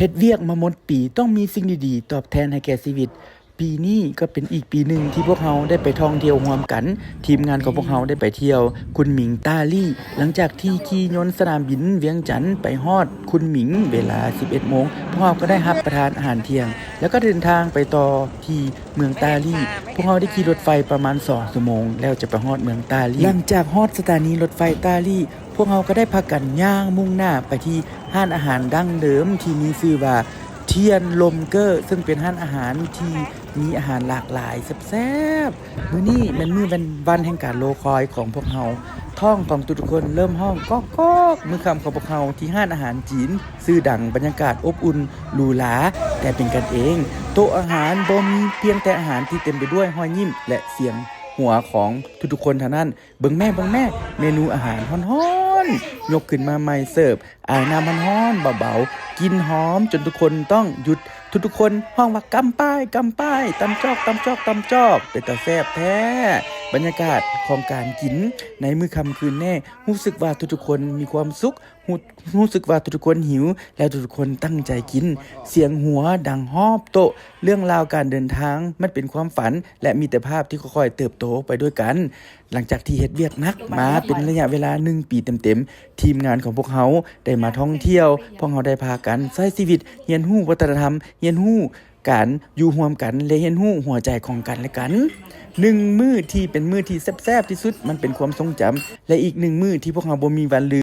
เฮ็ดเวียกมาหมดปีต้องมีสิ่งดีๆตอบแทนให้แก่ชีวิตปีนี้ก็เป็นอีกปีหนึ่งที่พวกเราได้ไปท่องเที่ยวร่วมกันทีมงานของพวกเราได้ไปเที่ยวคุณหมิงตาลี่หลังจากที่ขี่ยนต์สนามบินเวียงจันทน์ไปฮอดคุณหมิงเวลา 11 โมงพวกเราก็ได้รับประทานอาหารเที่ยงแล้วก็เดินทางไปต่อที่เมืองตาลี่พวกเราได้ขี่รถไฟประมาณ2 ชั่วโมงแล้วจะไปฮอดเมืองตาลี่หลังจากฮอดสถานีรถไฟตาลี่พวกเราก็ได้พากันย่างมุ่งหน้าไปที่ร้านอาหารดั้งเดิมที่มีชื่อว่าเทียนลมเกอร์ซึ่งเป็นร้านอาหารที่มีอาหารหลากหลายแซ่บๆมื้อนี้เป็นมื้อวันแห่งการรอคอยของพวกเราท้องของทุกคนเริ่มห้องก๊อกๆมื้อค่ำของพวกเราที่ร้านอาหารจีนชื่อดังบรรยากาศอบอุ่นหรูหราแต่เป็นกันเองโต๊ะอาหารบ่มีเพียงแต่อาหารที่เต็มไปด้วยรอยยิ้มและเสียงหัวของทุกๆคนเท่านั้นเบิ่งแม่เมนูอาหารฮ้อนๆยกขึ้นมาใหม่เสิร์ฟอ่างน้ำฮ้อนๆเบาๆกินหอมจนทุกคนต้องหยุดทุกๆคนห้องว่ากำป้ายตำจอกเป็นตาแซ่บแท้บรรยากาศของการกินในมื้อค่ำคืนแน่รู้สึกว่าทุกๆคนมีความสุขรู้สึกว่าทุกๆคนหิวแล้วทุกๆคนตั้งใจกินเสียงหัวดังฮอบโตะเรื่องราวการเดินทางมันเป็นความฝันและมีแต่ภาพที่ค่อยๆเติบโตไปด้วยกันหลังจากที่เฮ็ดเวียกหนักมาเป็นระยะเวลา1 ปีเต็มๆทีมงานของพวกเขาได้มาท่องเที่ยวพวกเขาได้พากันใช้ชีวิตเรียนรู้วัฒนธรรมเรียนรู้การอยู่ร่วมกันและเรียนรู้หัวใจของกันและกัน1 มื้อที่เป็นมื้อที่แซ่บๆที่สุดมันเป็นความทรงจำและอีก1 มื้อที่พวกเราบ่มีวันลืม